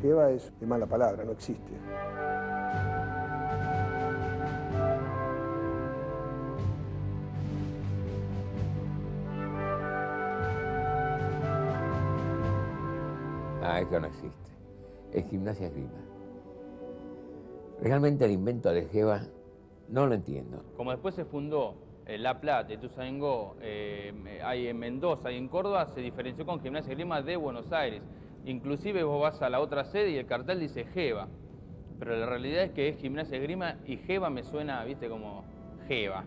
Geva es de mala palabra, no existe. Ah, eso no existe. Es Gimnasia Esgrima. Realmente el invento de Geva no lo entiendo. Como después se fundó La Plata, Ituzaingó, hay en Mendoza y en Córdoba, se diferenció con Gimnasia Esgrima de Buenos Aires. Inclusive vos vas a la otra sede y el cartel dice Geva. Pero la realidad es que es Gimnasia Esgrima y Geva me suena, viste, como Geva.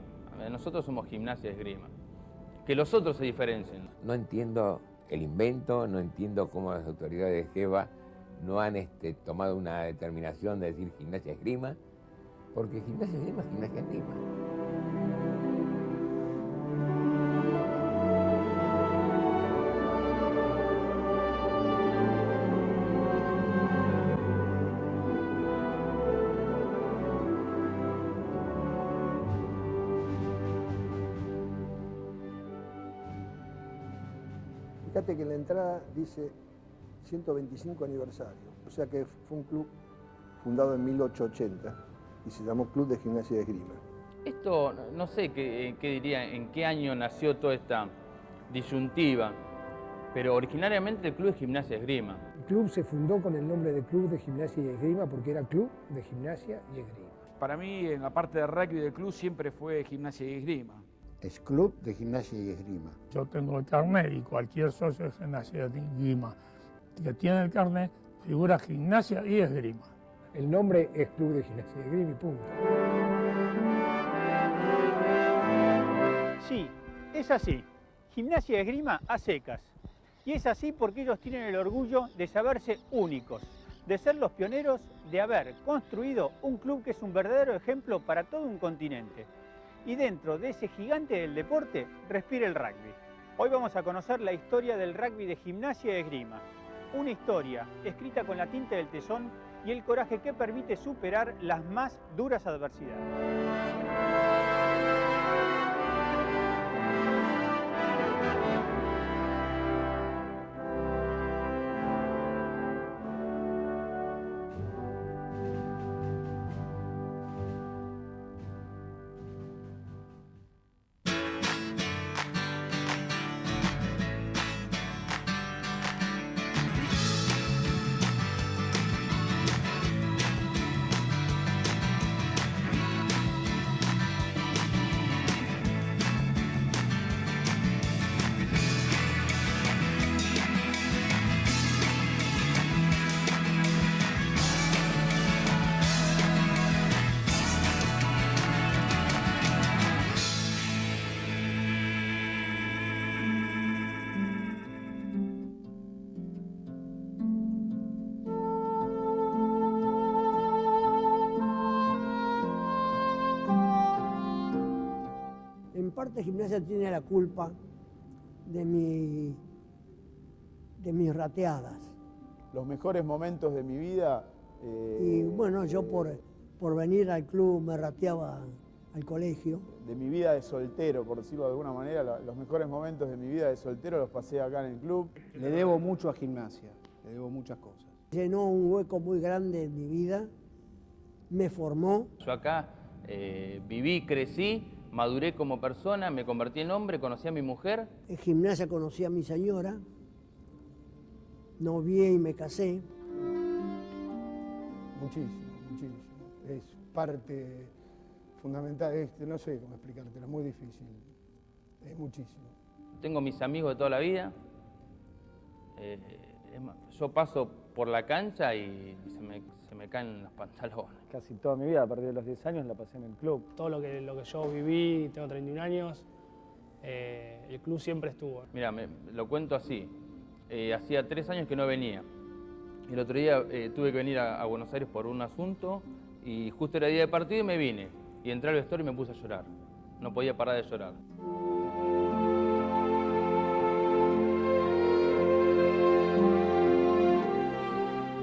Nosotros somos Gimnasia Esgrima. Que los otros se diferencien. No entiendo el invento, no entiendo cómo las autoridades de Geva no han tomado una determinación de decir Gimnasia Esgrima, porque Gimnasia Esgrima es Gimnasia Esgrima. Fíjate que en la entrada dice 125 aniversario, o sea que fue un club fundado en 1880 y se llamó Club de Gimnasia de Esgrima. Esto, no sé qué diría, en qué año nació toda esta disyuntiva, pero originariamente el club es Gimnasia Esgrima. El club se fundó con el nombre de Club de Gimnasia y Esgrima porque era Club de Gimnasia y Esgrima. Para mí, en la parte de rugby del club siempre fue Gimnasia y Esgrima. Es Club de Gimnasia y Esgrima. Yo tengo el carnet y cualquier socio de Gimnasia y Esgrima que tiene el carnet figura Gimnasia y Esgrima. El nombre es Club de Gimnasia y Esgrima y punto. Sí, es así. Gimnasia y Esgrima a secas. Y es así porque ellos tienen el orgullo de saberse únicos, de ser los pioneros, de haber construido un club que es un verdadero ejemplo para todo un continente. Y dentro de ese gigante del deporte respira el rugby. Hoy vamos a conocer la historia del rugby de Gimnasia y Esgrima. Una historia escrita con la tinta del tesón y el coraje que permite superar las más duras adversidades. En parte Gimnasia tiene la culpa de mis rateadas. Los mejores momentos de mi vida... Y bueno, yo por venir al club me rateaba al colegio. De mi vida de soltero, por decirlo de alguna manera, los mejores momentos de mi vida de soltero los pasé acá en el club. Le debo mucho a Gimnasia, le debo muchas cosas. Llenó un hueco muy grande en mi vida, me formó. Yo acá viví, crecí, maduré como persona, me convertí en hombre, conocí a mi mujer. En Gimnasia conocí a mi señora, novié y me casé. Muchísimo, muchísimo. Es parte fundamental, no sé cómo explicártelo, es muy difícil. Es muchísimo. Tengo mis amigos de toda la vida. Yo paso por la cancha y se me caen los pantalones. Casi toda mi vida, a partir de los 10 años, la pasé en el club. Todo lo que yo viví, tengo 31 años, el club siempre estuvo. Mira, lo cuento así. Hacía 3 años que no venía. El otro día tuve que venir a Buenos Aires por un asunto y justo era día de partido y me vine. Y entré al vestuario y me puse a llorar. No podía parar de llorar.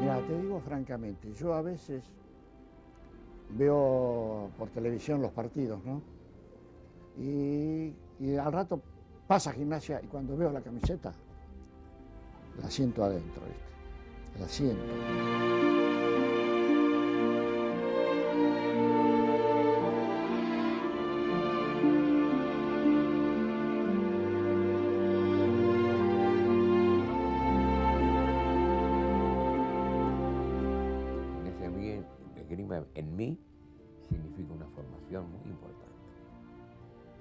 Mira, te digo francamente, yo a veces veo por televisión los partidos, ¿no? Y al rato pasa Gimnasia y cuando veo la camiseta, la siento adentro, ¿viste? para siempre. En mí significa una formación muy importante.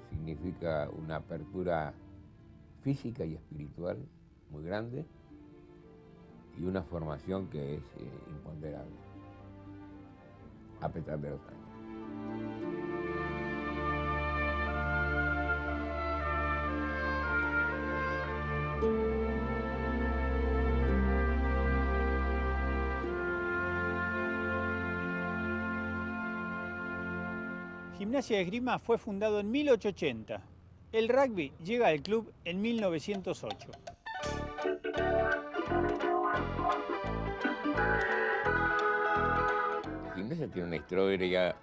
Significa una apertura física y espiritual muy grande y una formación que es imponderable, a pesar de los años. Gimnasia de Esgrima fue fundado en 1880. El rugby llega al club en 1908. Gimnasia tiene una historia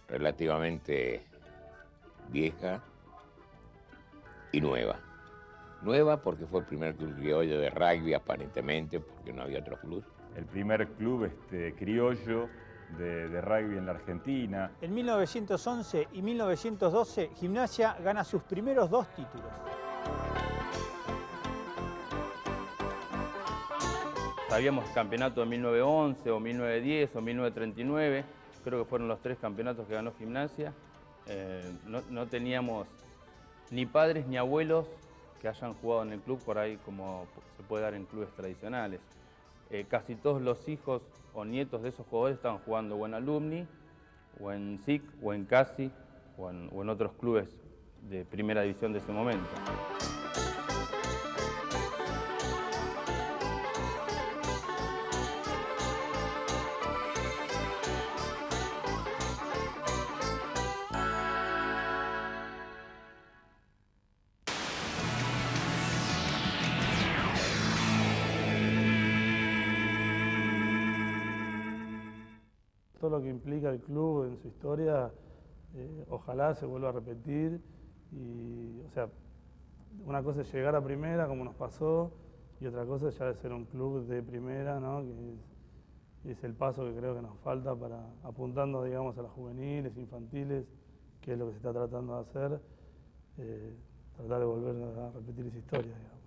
relativamente vieja y nueva. Nueva porque fue el primer club criollo de rugby, aparentemente, porque no había otro club. El primer club criollo de rugby en la Argentina. En 1911 y 1912, Gimnasia gana sus primeros 2 títulos. Sabíamos campeonato de 1911 o 1910 o 1939, creo que fueron los 3 campeonatos que ganó Gimnasia. No teníamos ni padres ni abuelos que hayan jugado en el club por ahí como se puede dar en clubes tradicionales. Casi todos los hijos o nietos de esos jugadores estaban jugando o en Alumni, o en SIC, o en CASI, o en otros clubes de primera división de ese momento. Todo lo que implica el club en su historia, ojalá se vuelva a repetir. Y, o sea, una cosa es llegar a primera, como nos pasó, y otra cosa es ya de ser un club de primera, ¿no? Que es el paso que creo que nos falta para, apuntando, digamos, a las juveniles, infantiles, que es lo que se está tratando de hacer, tratar de volver a repetir esa historia, digamos.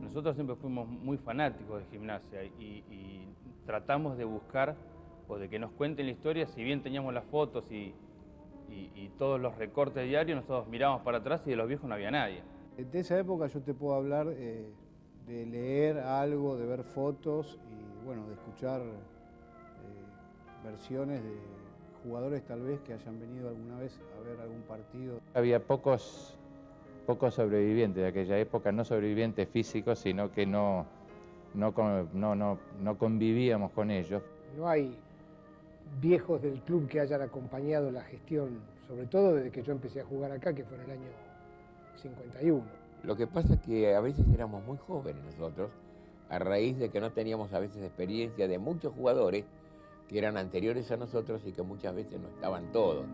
Nosotros siempre fuimos muy fanáticos de Gimnasia y tratamos de buscar o de que nos cuenten la historia, si bien teníamos las fotos y todos los recortes diarios, nosotros mirábamos para atrás y de los viejos no había nadie. De esa época yo te puedo hablar de leer algo, de ver fotos y bueno, de escuchar versiones de jugadores tal vez que hayan venido alguna vez a ver algún partido. Había pocos sobrevivientes de aquella época, no sobrevivientes físicos, sino que no convivíamos con ellos. No hay viejos del club que hayan acompañado la gestión, sobre todo desde que yo empecé a jugar acá, que fue en el año 51. Lo que pasa es que a veces éramos muy jóvenes nosotros, a raíz de que no teníamos a veces experiencia de muchos jugadores que eran anteriores a nosotros y que muchas veces no estaban todos.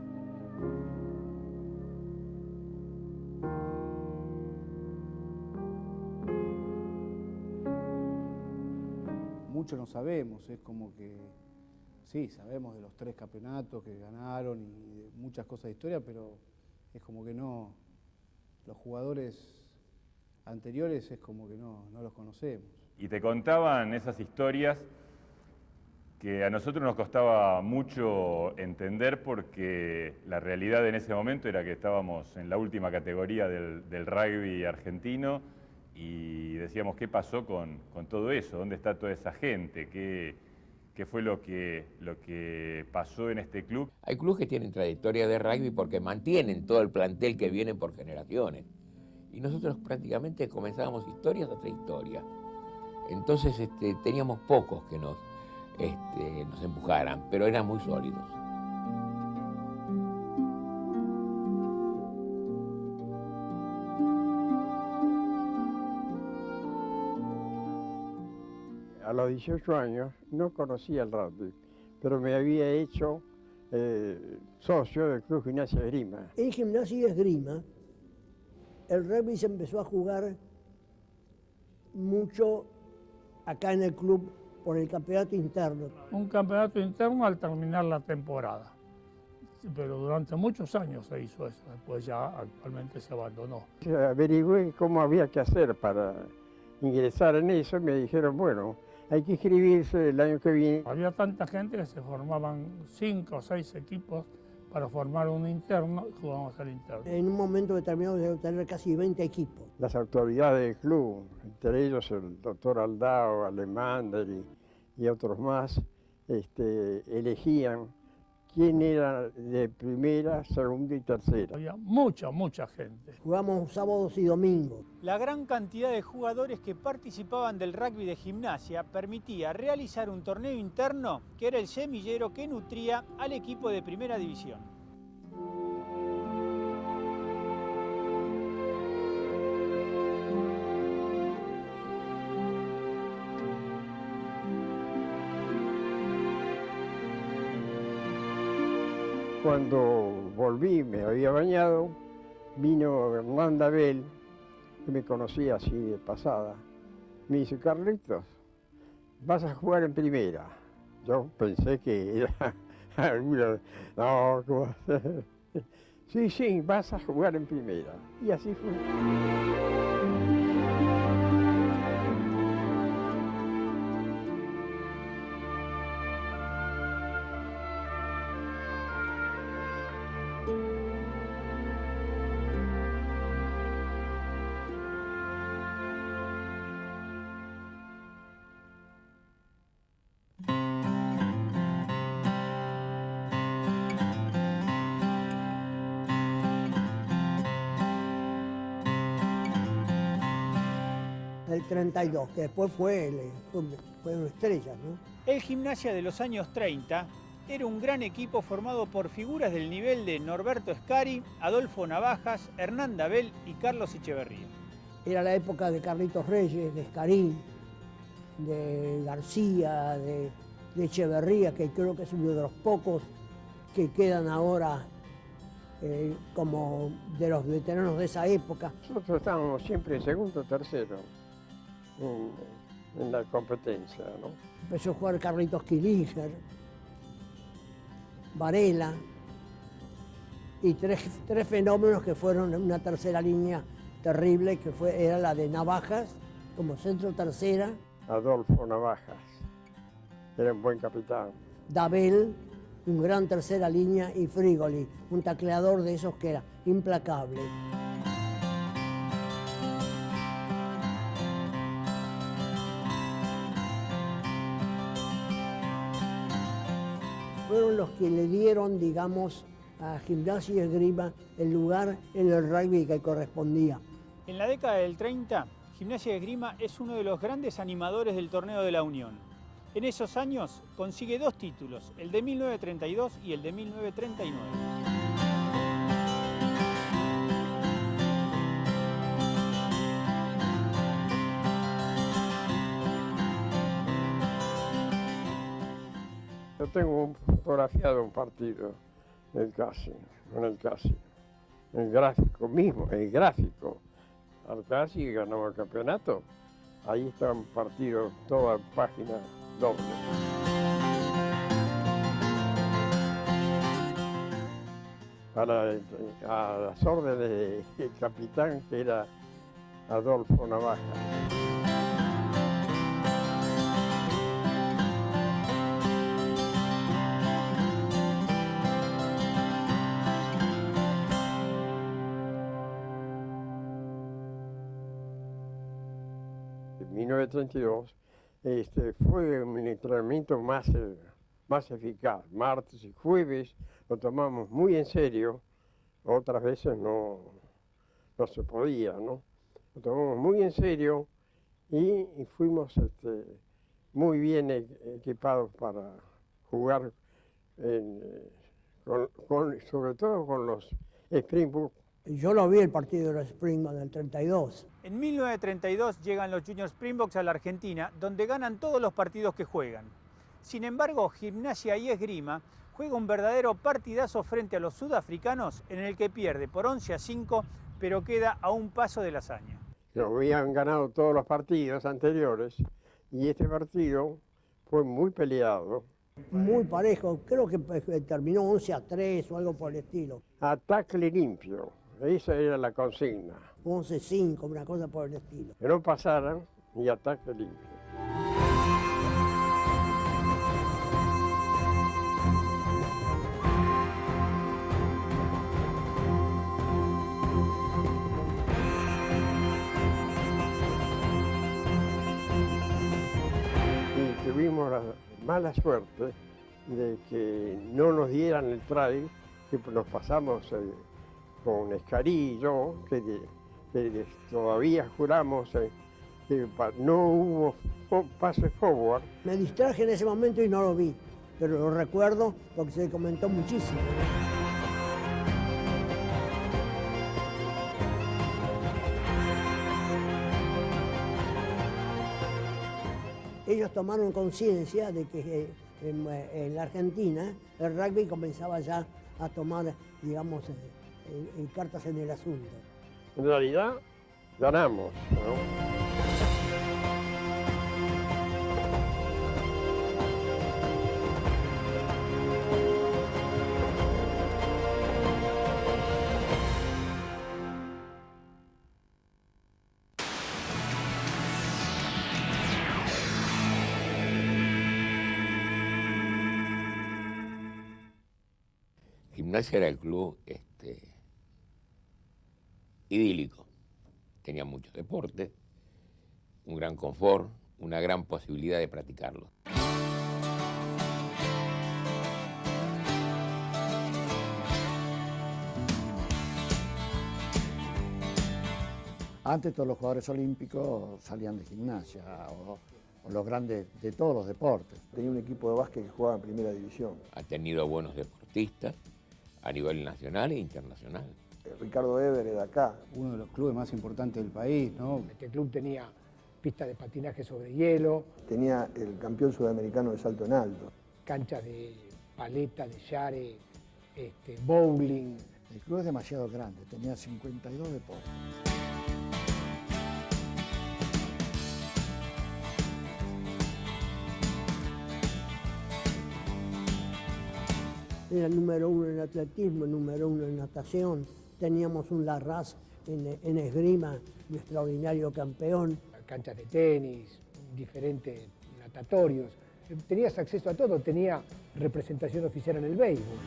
Mucho no sabemos, es como que, sí, sabemos de los 3 campeonatos que ganaron y de muchas cosas de historia, pero es como que no, los jugadores anteriores es como que no los conocemos. Y te contaban esas historias que a nosotros nos costaba mucho entender porque la realidad en ese momento era que estábamos en la última categoría del rugby argentino y decíamos, ¿qué pasó con todo eso? ¿Dónde está toda esa gente? ¿Qué fue lo que pasó en este club? Hay clubes que tienen trayectoria de rugby porque mantienen todo el plantel que viene por generaciones. Y nosotros prácticamente comenzábamos historias tras historia. Entonces teníamos pocos que nos empujaran, pero eran muy sólidos. 18 años no conocía el rugby, pero me había hecho socio del Club Gimnasia y Esgrima. En Gimnasia y Esgrima, el rugby se empezó a jugar mucho acá en el club por el campeonato interno. Un campeonato interno al terminar la temporada. Pero durante muchos años se hizo eso, después ya actualmente se abandonó. Averigüé cómo había que hacer para ingresar en eso y me dijeron, bueno, hay que inscribirse el año que viene. Había tanta gente que se formaban 5 o 6 equipos para formar un interno y jugábamos al interno. En un momento determinado de tener casi 20 equipos. Las autoridades del club, entre ellos el doctor Aldao, Alemander y otros más, elegían quién era de primera, segunda y tercera. Había mucha gente. Jugamos sábados y domingos. La gran cantidad de jugadores que participaban del rugby de Gimnasia permitía realizar un torneo interno que era el semillero que nutría al equipo de primera división. Cuando volví, me había bañado, vino Hernán Dabel, que me conocía así de pasada. Me dice, Carlitos, vas a jugar en primera. Yo pensé que era alguna... No, ¿cómo? Sí, vas a jugar en primera. Y así fue. El 32, que después fueron estrellas, ¿no? El Gimnasia de los años 30 era un gran equipo formado por figuras del nivel de Norberto Scari, Adolfo Navajas, Hernán Dabel y Carlos Echeverría. Era la época de Carlitos Reyes, de Escarí, de García, de Echeverría, que creo que es uno de los pocos que quedan ahora como de los veteranos de esa época. Nosotros estábamos siempre segundo o tercero en la competencia, ¿no? Empezó a jugar Carlitos Killinger, Varela, y tres fenómenos que fueron en una tercera línea terrible, que era la de Navajas, como centro tercera. Adolfo Navajas, era un buen capitán. Dabel, un gran tercera línea, y Frigoli, un tacleador de esos que era implacable. Fueron los que le dieron, digamos, a Gimnasia y Esgrima el lugar en el rugby que correspondía. En la década del 30, Gimnasia y Esgrima es uno de los grandes animadores del torneo de la Unión. En esos años consigue 2 títulos, el de 1932 y el de 1939. Yo tengo fotografiado un partido en el Casi, el gráfico mismo, el gráfico. Al Casi ganó el campeonato. Ahí está un partido, toda página doble. A las órdenes del capitán, que era Adolfo Navajas. En 1932 fue un entrenamiento más eficaz. Martes y jueves lo tomamos muy en serio, otras veces no se podía, ¿no? Lo tomamos muy en serio y fuimos muy bien equipados para jugar, sobre todo con los Springbok Yo lo vi el partido de los Springboks del 32. En 1932 llegan los Junior Springboks a la Argentina, donde ganan todos los partidos que juegan. Sin embargo, Gimnasia y Esgrima juega un verdadero partidazo frente a los sudafricanos, en el que pierde por 11-5, pero queda a un paso de la hazaña. Habían ganado todos los partidos anteriores y este partido fue muy peleado. Muy parejo, creo que terminó 11-3 o algo por el estilo. Ataque limpio, esa era la consigna. 11-5, una cosa por el estilo. Que no pasaran y ataque limpio. Y tuvimos la mala suerte de que no nos dieran el try, que nos pasamos con Escarí y yo, que todavía juramos que no hubo pase forward. Me distraje en ese momento y no lo vi, pero lo recuerdo porque se comentó muchísimo. Ellos tomaron conciencia de que en la Argentina el rugby comenzaba ya a tomar, digamos, cartas en el asunto. En realidad, ganamos, ¿no? Gimnasia era el club idílico. Tenía muchos deportes, un gran confort, una gran posibilidad de practicarlo. Antes todos los jugadores olímpicos salían de Gimnasia o los grandes de todos los deportes. Tenía un equipo de básquet que jugaba en primera división. Ha tenido buenos deportistas a nivel nacional e internacional. Ricardo Eber de acá. Uno de los clubes más importantes del país, ¿no? Este club tenía pista de patinaje sobre hielo. Tenía el campeón sudamericano de salto en alto. Canchas de paleta, de yare, bowling. El club es demasiado grande, tenía 52 deportes. Era el número 1 en atletismo, el número 1 en natación. Teníamos un Larraz en esgrima, un extraordinario campeón. Canchas de tenis, diferentes natatorios. Tenías acceso a todo, tenía representación oficial en el béisbol.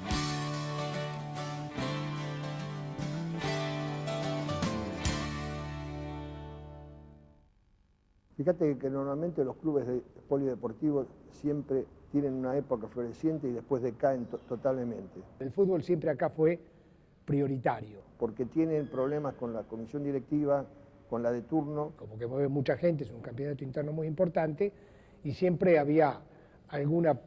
Fíjate que normalmente los clubes polideportivos siempre tienen una época floreciente y después decaen totalmente. El fútbol siempre acá fue prioritario. Porque tienen problemas con la comisión directiva, con la de turno. Como que mueve mucha gente, es un campeonato interno muy importante y siempre había alguna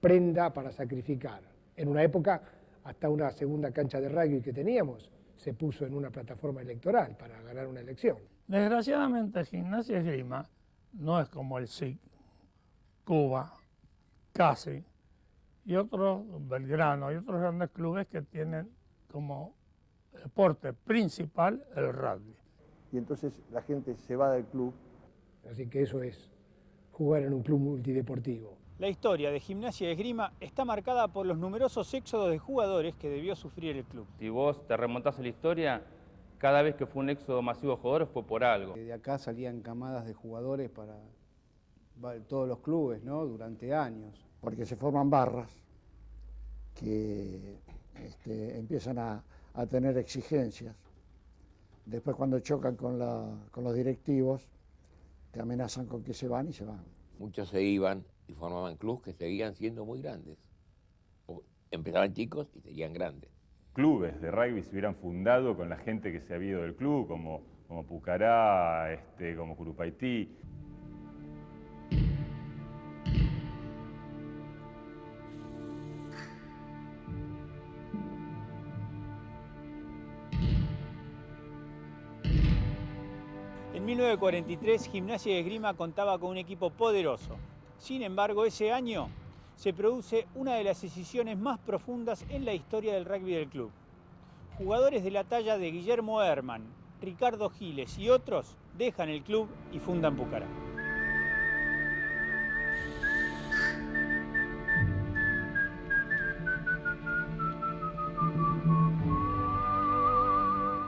prenda para sacrificar. En una época, hasta una segunda cancha de rugby que teníamos, se puso en una plataforma electoral para ganar una elección. Desgraciadamente, Gimnasia Esgrima no es como el SIC, Cuba, Casi y otros, Belgrano y otros grandes clubes que tienen como deporte principal el rugby. Y entonces la gente se va del club. Así que eso es jugar en un club multideportivo. La historia de Gimnasia y Esgrima está marcada por los numerosos éxodos de jugadores que debió sufrir el club. Si vos te remontás a la historia, cada vez que fue un éxodo masivo de jugadores fue por algo. De acá salían camadas de jugadores para todos los clubes, ¿no? Durante años. Porque se forman barras que empiezan a tener exigencias. Después cuando chocan con los directivos, te amenazan con que se van y se van. Muchos se iban y formaban clubes que seguían siendo muy grandes. Empezaban chicos y seguían grandes. Clubes de rugby se hubieran fundado con la gente que se había ido del club, como Pucará, como Curupaití. En 1943, Gimnasia y Esgrima contaba con un equipo poderoso. Sin embargo, ese año se produce una de las decisiones más profundas en la historia del rugby del club. Jugadores de la talla de Guillermo Herman, Ricardo Giles y otros dejan el club y fundan Pucará.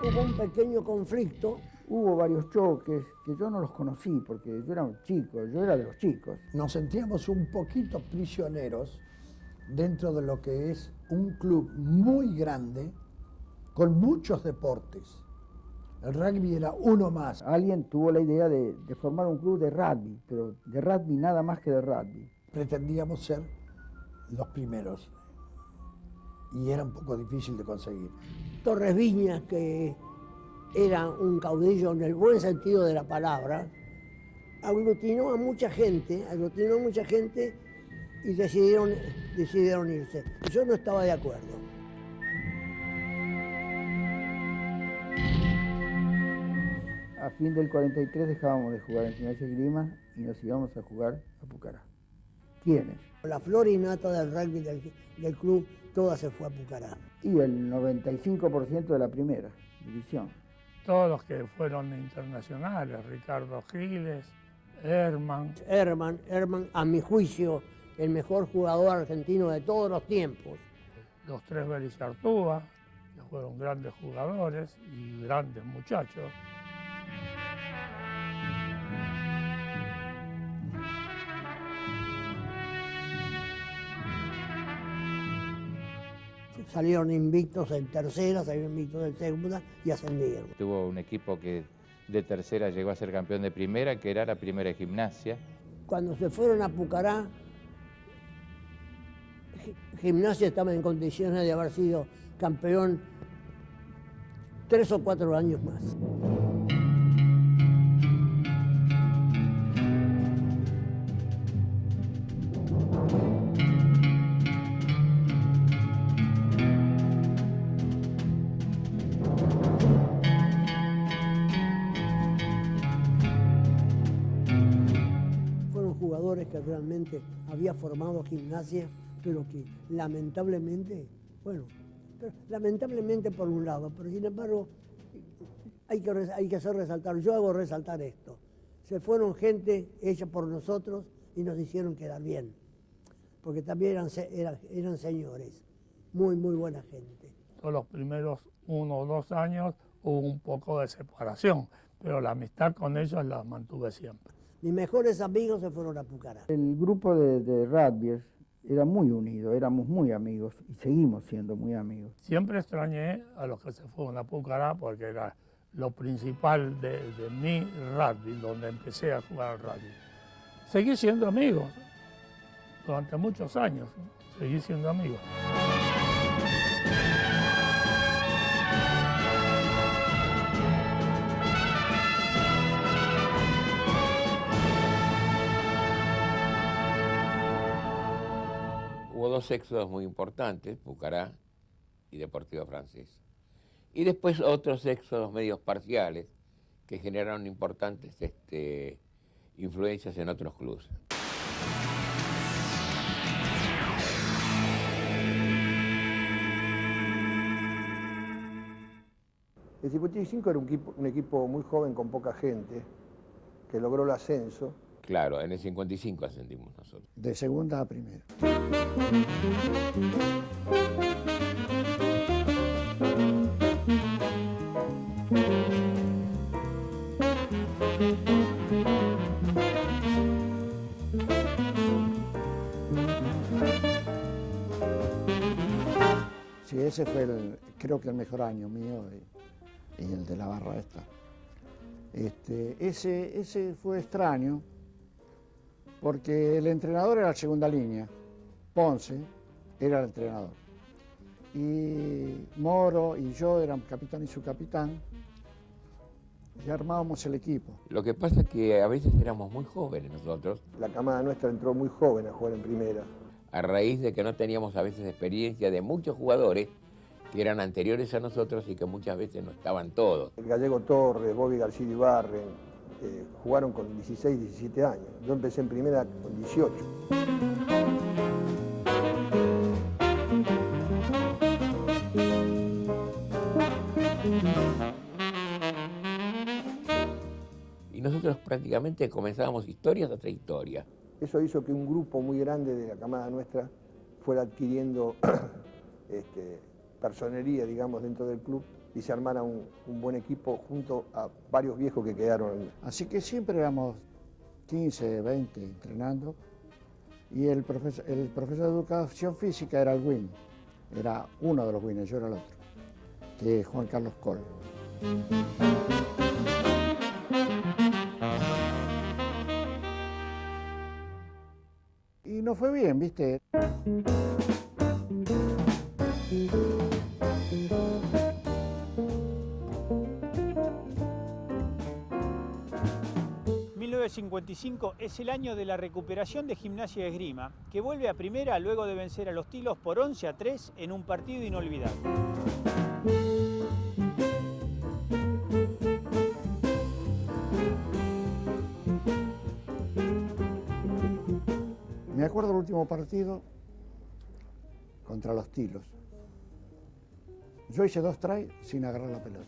Hubo un pequeño conflicto. Hubo varios choques que yo no los conocí porque yo era un chico, yo era de los chicos. Nos sentíamos un poquito prisioneros dentro de lo que es un club muy grande con muchos deportes. El rugby era uno más. Alguien tuvo la idea de formar un club de rugby, pero de rugby nada más que de rugby. Pretendíamos ser los primeros y era un poco difícil de conseguir. Torres Viñas, que era un caudillo en el buen sentido de la palabra, aglutinó a mucha gente y decidieron irse. Yo no estaba de acuerdo. A fin del 43 dejábamos de jugar en Gimnasia y Esgrima y nos íbamos a jugar a Pucará. ¿Quiénes? La flor innata del rugby del club, toda se fue a Pucará. Y el 95% de la primera división. Todos los que fueron internacionales, Ricardo Giles, Herman, a mi juicio, el mejor jugador argentino de todos los tiempos. Los tres Berizartúa, que fueron grandes jugadores y grandes muchachos. Salieron invictos en tercera, salieron invictos en segunda y ascendieron. Tuvo un equipo que de tercera llegó a ser campeón de primera, que era la primera de Gimnasia. Cuando se fueron a Pucará, Gimnasia estaba en condiciones de haber sido campeón 3 o 4 años más. Que realmente había formado Gimnasia, pero que lamentablemente, lamentablemente por un lado, pero sin embargo hay que hacer resaltar, yo hago resaltar esto. Se fueron gente hecha por nosotros y nos hicieron quedar bien, porque también eran señores, muy buena gente. Todos los primeros 1 o 2 años hubo un poco de separación, pero la amistad con ellos la mantuve siempre. Mis mejores amigos se fueron a Pucará. El grupo de rugbyers era muy unido, éramos muy amigos y seguimos siendo muy amigos. Siempre extrañé a los que se fueron a Pucará porque era lo principal de mi rugby, donde empecé a jugar al rugby. Seguí siendo amigos durante muchos años, seguí siendo amigos. Hubo 2 éxodos muy importantes, Pucará y Deportivo Francés. Y después otros éxodos medios parciales que generaron importantes influencias en otros clubes. El 55 era un equipo muy joven con poca gente, que logró el ascenso. Claro, en el 55 ascendimos nosotros. De segunda a primera. Sí, ese fue creo que el mejor año mío y el de la barra esta. Ese fue extraño porque el entrenador era la segunda línea, Ponce era el entrenador. Y Moro y yo eran capitán y subcapitán y armábamos el equipo. Lo que pasa es que a veces éramos muy jóvenes nosotros. La camada nuestra entró muy joven a jugar en primera. A raíz de que no teníamos a veces experiencia de muchos jugadores que eran anteriores a nosotros y que muchas veces no estaban todos. El Gallego Torres, Bobby García Ibarren, jugaron con 16, 17 años. Yo empecé en primera con 18. Y nosotros prácticamente comenzábamos historia tras historia. Eso hizo que un grupo muy grande de la camada nuestra fuera adquiriendo personería, digamos, dentro del club y se armara un buen equipo junto a varios viejos que quedaron. Así que siempre éramos 15, 20 entrenando y el profesor de educación física era el Win, era uno de los Winners, yo era el otro, que es Juan Carlos Coll. Y nos fue bien, ¿viste? 1955 es el año de la recuperación de Gimnasia de Esgrima, que vuelve a primera luego de vencer a los Tilos por 11-3 en un partido inolvidable. Me acuerdo del último partido contra los Tilos. Yo hice 2 tries sin agarrar la pelota.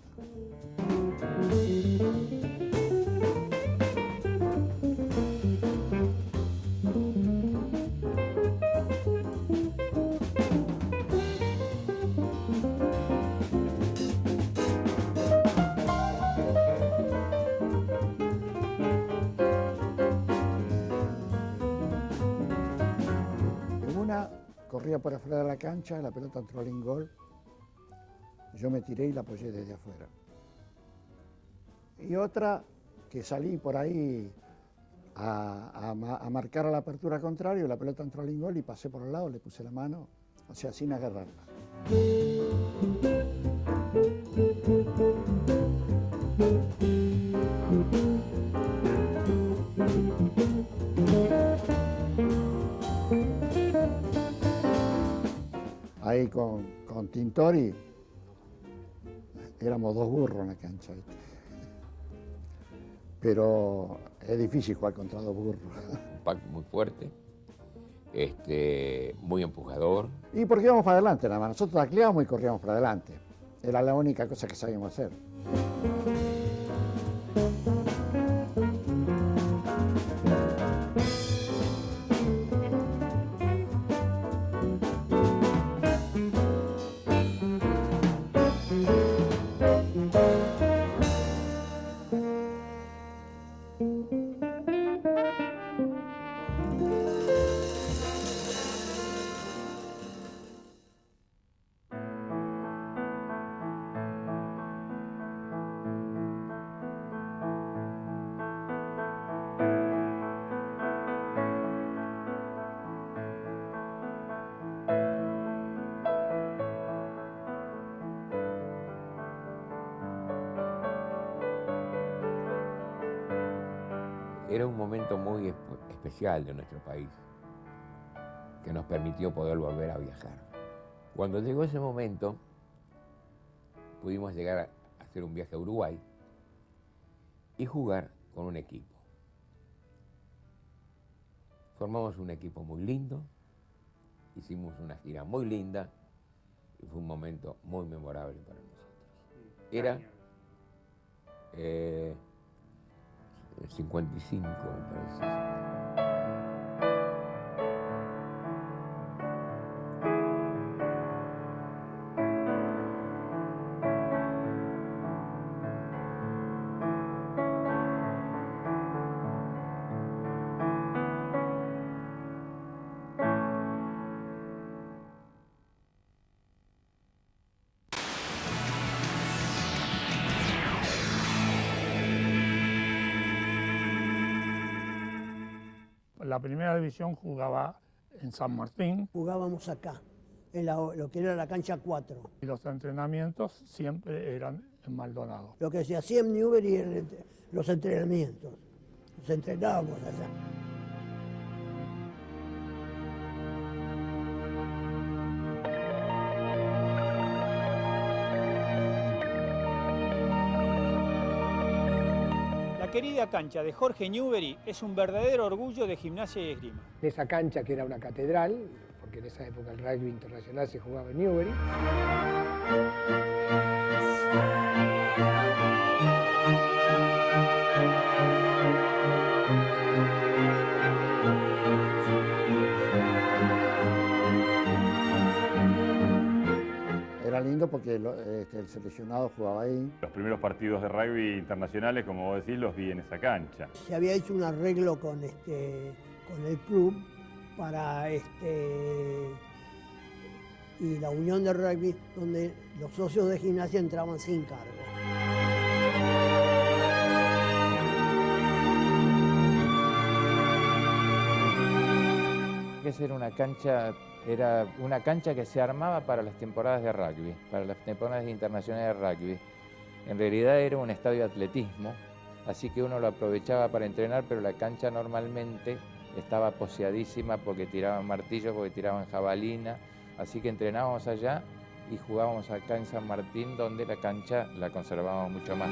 Corría por afuera de la cancha, la pelota entró al gol. Yo me tiré y la apoyé desde afuera. Y otra que salí por ahí a marcar a la apertura contraria, la pelota entró al gol y pasé por el lado, le puse la mano, o sea, sin agarrarla. Ahí con Tintori éramos 2 burros en la cancha, ¿viste? Pero es difícil jugar contra 2 burros. Un pack muy fuerte, muy empujador. Y porque íbamos para adelante nada más, nosotros tacleábamos y corríamos para adelante. Era la única cosa que sabíamos hacer. Era un momento muy especial de nuestro país, que nos permitió poder volver a viajar. Cuando llegó ese momento, pudimos llegar a hacer un viaje a Uruguay y jugar con un equipo. Formamos un equipo muy lindo, hicimos una gira muy linda y fue un momento muy memorable para nosotros. Era 55, me parece. La primera división jugaba en San Martín. Jugábamos acá, en lo que era la cancha 4. Y los entrenamientos siempre eran en Maldonado. Lo que se hacía en Newbery eran los entrenamientos. Nos entrenábamos allá. La La querida cancha de Jorge Newbery es un verdadero orgullo de Gimnasia y Esgrima. Esa cancha que era una catedral, porque en esa época el rugby internacional se jugaba en Newbery. Era lindo porque el seleccionado jugaba ahí. Los primeros partidos de rugby internacionales, como vos decís, los vi en esa cancha. Se había hecho un arreglo con el club para y la unión de rugby, donde los socios de Gimnasia entraban sin cargo. Era una cancha que se armaba para las temporadas de rugby, para las temporadas internacionales de rugby. En realidad era un estadio de atletismo, así que uno lo aprovechaba para entrenar, pero la cancha normalmente estaba poseadísima porque tiraban martillos, porque tiraban jabalina, así que entrenábamos allá y jugábamos acá en San Martín, donde la cancha la conservábamos mucho más.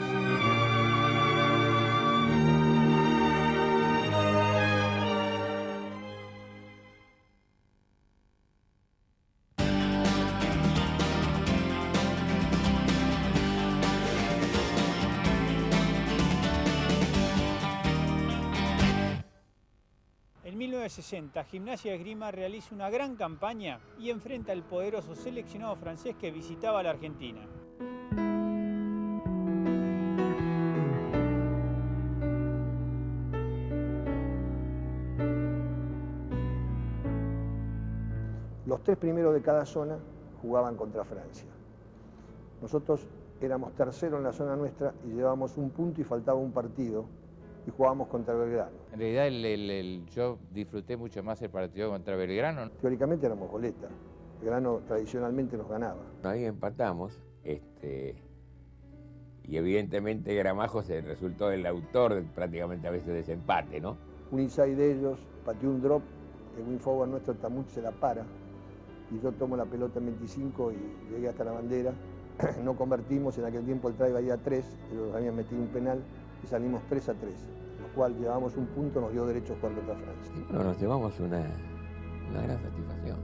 En 1960, Gimnasia y Esgrima realiza una gran campaña y enfrenta al poderoso seleccionado francés que visitaba la Argentina. Los 3 primeros de cada zona jugaban contra Francia. Nosotros éramos terceros en la zona nuestra y llevábamos un punto y faltaba un partido y jugábamos contra Belgrano. En realidad yo disfruté mucho más el partido contra Belgrano. Teóricamente éramos goleta. Belgrano tradicionalmente nos ganaba. Ahí empatamos, y evidentemente Gramajo se resultó el autor prácticamente a veces de ese empate, ¿no? Un inside de ellos pateó un drop, el wing forward nuestro Tamuch se la para y yo tomo la pelota en 25 y llegué hasta la bandera. No convertimos, en aquel tiempo el try valía 3, ellos habían metido un penal y salimos 3-3, lo cual llevábamos un punto, nos dio derecho a jugar contra Francia. Y bueno, nos llevamos una gran satisfacción.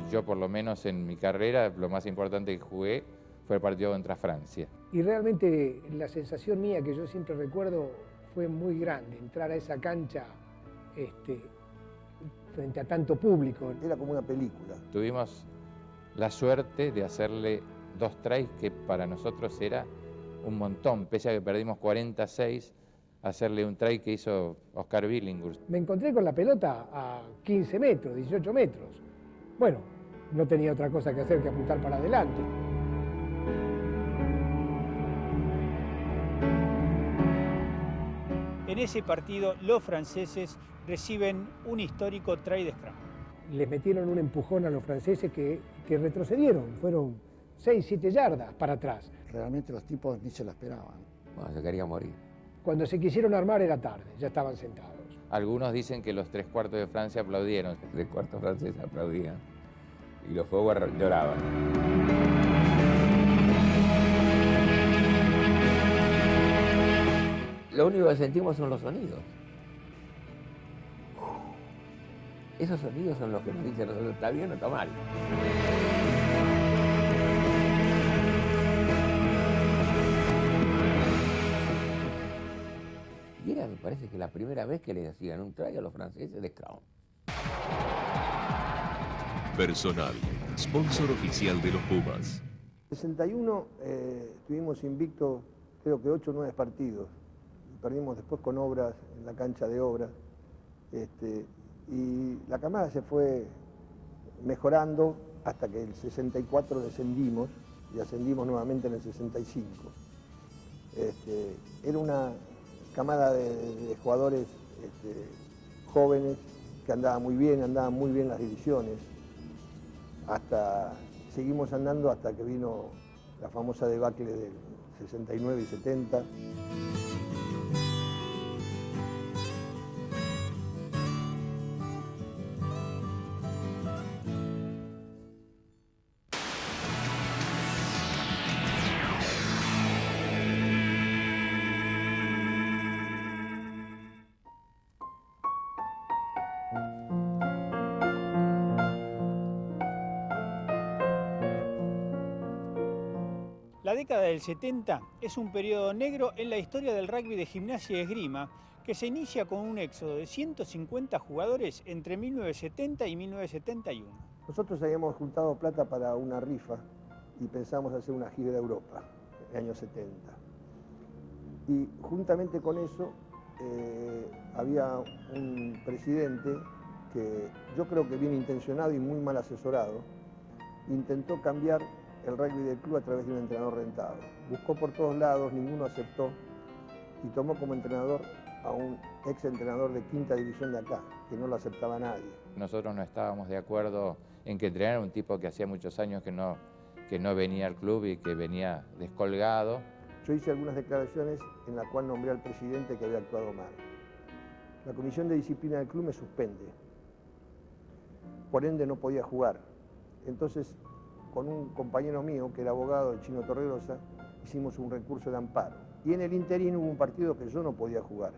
Yo por lo menos en mi carrera lo más importante que jugué fue el partido contra Francia. Y realmente la sensación mía que yo siempre recuerdo fue muy grande, entrar a esa cancha frente a tanto público. Era como una película. Tuvimos la suerte de hacerle 2 tries que para nosotros era un montón, pese a que perdimos 46, hacerle un try que hizo Oscar Billinghurst. Me encontré con la pelota a 15 metros, 18 metros. Bueno, no tenía otra cosa que hacer que apuntar para adelante. En ese partido, los franceses reciben un histórico try de scrum. Les metieron un empujón a los franceses que retrocedieron, fueron 6, 7 yardas para atrás. Realmente los tipos ni se la esperaban. Bueno, se quería morir. Cuando se quisieron armar era tarde, ya estaban sentados. Algunos dicen que los 3/4 de Francia aplaudieron. Los 3/4 franceses aplaudían y los forward lloraban. Lo único que sentimos son los sonidos. Esos sonidos son los que nos dicen nosotros está bien o está mal. Y era, me parece que la primera vez que les hacían un try a los franceses de scrum. Personal, sponsor oficial de los Pumas. En 61 estuvimos invictos, creo que 8 o 9 partidos. Perdimos después con Obras, en la cancha de Obras. Y la camada se fue mejorando hasta que el 64 descendimos y ascendimos nuevamente en el 65. Era una camada de jugadores jóvenes que andaban muy bien las divisiones. Seguimos andando hasta que vino la famosa debacle del 69 y 70. La década del 70 es un periodo negro en la historia del rugby de Gimnasia y Esgrima, que se inicia con un éxodo de 150 jugadores entre 1970 y 1971. Nosotros habíamos juntado plata para una rifa y pensamos hacer una gira de Europa en el año 70. Y juntamente con eso había un presidente que yo creo que bien intencionado y muy mal asesorado, intentó cambiar el rugby del club a través de un entrenador rentado. Buscó por todos lados, ninguno aceptó y tomó como entrenador a un ex entrenador de quinta división de acá, que no lo aceptaba nadie. Nosotros no estábamos de acuerdo en que entrenara un tipo que hacía muchos años que no venía al club y que venía descolgado. Yo hice algunas declaraciones en las cuales nombré al presidente que había actuado mal. La comisión de disciplina del club me suspende. Por ende no podía jugar. Entonces, con un compañero mío, que era abogado, el Chino Torregrosa, hicimos un recurso de amparo. Y en el interín hubo un partido que yo no podía jugar.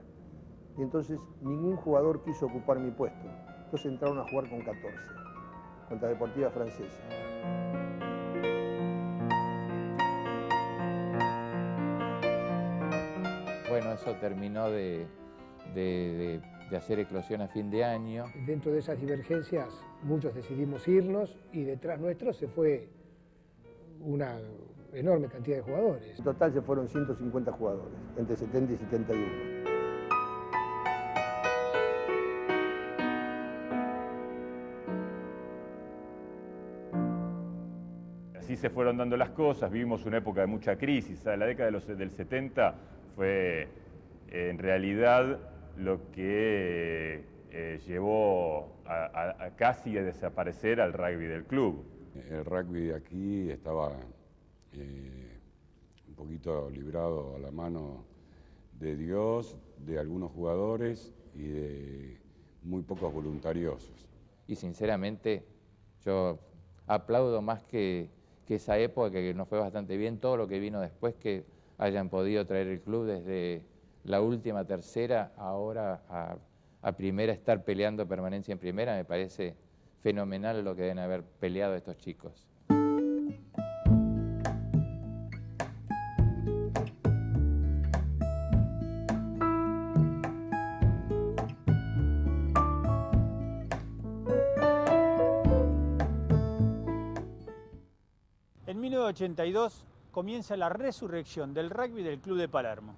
Y entonces ningún jugador quiso ocupar mi puesto. Entonces entraron a jugar con 14, contra Deportiva Francesa. Bueno, eso terminó de hacer eclosión a fin de año. Dentro de esas divergencias, muchos decidimos irnos y detrás nuestro se fue una enorme cantidad de jugadores. En total se fueron 150 jugadores, entre 70 y 71. Así se fueron dando las cosas, vivimos una época de mucha crisis. La década del 70 fue en realidad lo que llevó a casi a desaparecer al rugby del club. El rugby de aquí estaba un poquito librado a la mano de Dios, de algunos jugadores y de muy pocos voluntarios. Y sinceramente yo aplaudo más que esa época, que nos fue bastante bien, todo lo que vino después, que hayan podido traer el club desde la última tercera ahora a primera, estar peleando permanencia en primera, me parece fenomenal lo que deben haber peleado estos chicos. En 1982 comienza la resurrección del rugby del Club de Palermo.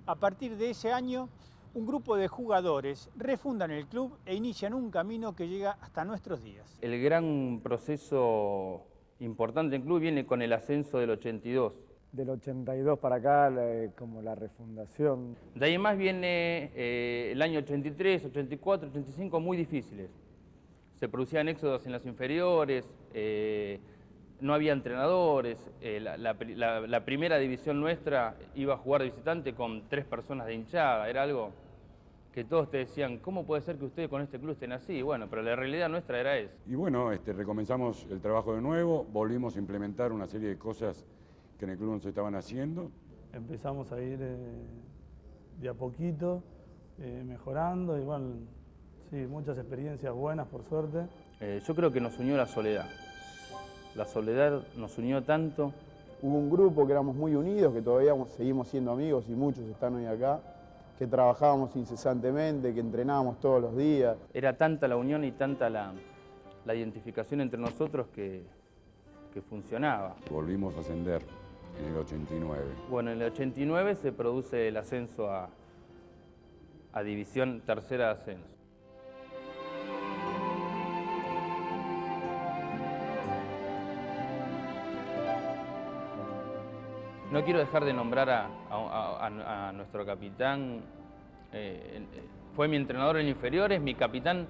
A partir de ese año, un grupo de jugadores refundan el club e inician un camino que llega hasta nuestros días. El gran proceso importante en el club viene con el ascenso del 82. Del 82 para acá, como la refundación. De ahí más viene el año 83, 84, 85, muy difíciles. Se producían éxodos en las inferiores, no había entrenadores, la primera división nuestra iba a jugar de visitante con 3 personas de hinchada, era algo que todos te decían, ¿cómo puede ser que ustedes con este club estén así? Bueno, pero la realidad nuestra era esa. Y bueno, recomenzamos el trabajo de nuevo, volvimos a implementar una serie de cosas que en el club no se estaban haciendo. Empezamos a ir de a poquito, mejorando, igual, sí, muchas experiencias buenas, por suerte. Yo creo que nos unió la soledad. La soledad nos unió tanto. Hubo un grupo que éramos muy unidos, que todavía seguimos siendo amigos y muchos están hoy acá, que trabajábamos incesantemente, que entrenábamos todos los días. Era tanta la unión y tanta la identificación entre nosotros que funcionaba. Volvimos a ascender en el 89. Bueno, en el 89 se produce el ascenso a División Tercera de Ascenso. No quiero dejar de nombrar a nuestro capitán. Fue mi entrenador en inferiores, mi capitán.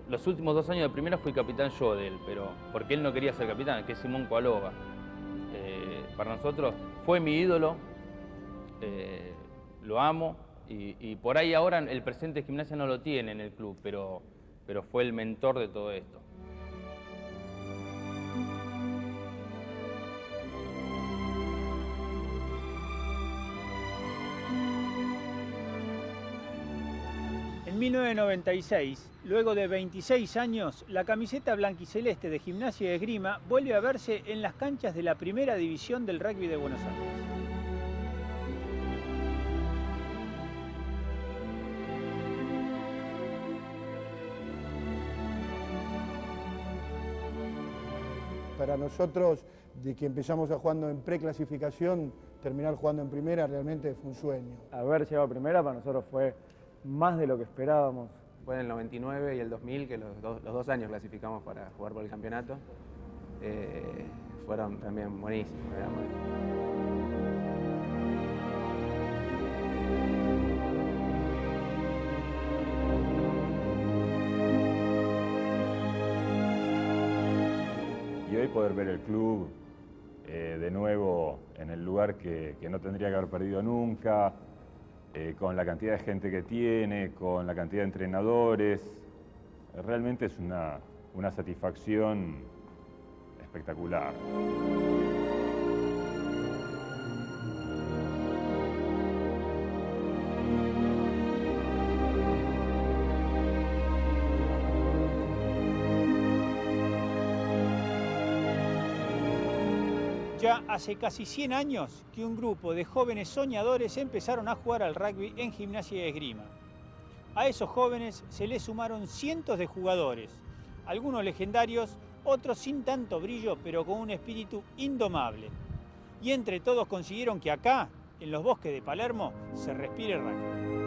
Los últimos 2 años de primera fui capitán yo de él, pero porque él no quería ser capitán, que es Simón Coalova. Para nosotros fue mi ídolo, lo amo, y por ahí ahora el presente de Gimnasia no lo tiene en el club, pero fue el mentor de todo esto. En En 1996, luego de 26 años, la camiseta blanquiceleste de Gimnasia y Esgrima vuelve a verse en las canchas de la primera división del rugby de Buenos Aires. Para nosotros, de que empezamos a jugando en preclasificación, terminar jugando en primera realmente fue un sueño. Haber llegado a primera para nosotros fue más de lo que esperábamos. Fue en el 99 y el 2000 que los dos años clasificamos para jugar por el campeonato. Fueron también buenísimos. Y hoy poder ver el club de nuevo en el lugar que no tendría que haber perdido nunca, con la cantidad de gente que tiene, con la cantidad de entrenadores, realmente es una satisfacción espectacular. Ya hace casi 100 años que un grupo de jóvenes soñadores empezaron a jugar al rugby en Gimnasia y Esgrima. A esos jóvenes se les sumaron cientos de jugadores, algunos legendarios, otros sin tanto brillo, pero con un espíritu indomable. Y entre todos consiguieron que acá, en los bosques de Palermo, se respire rugby.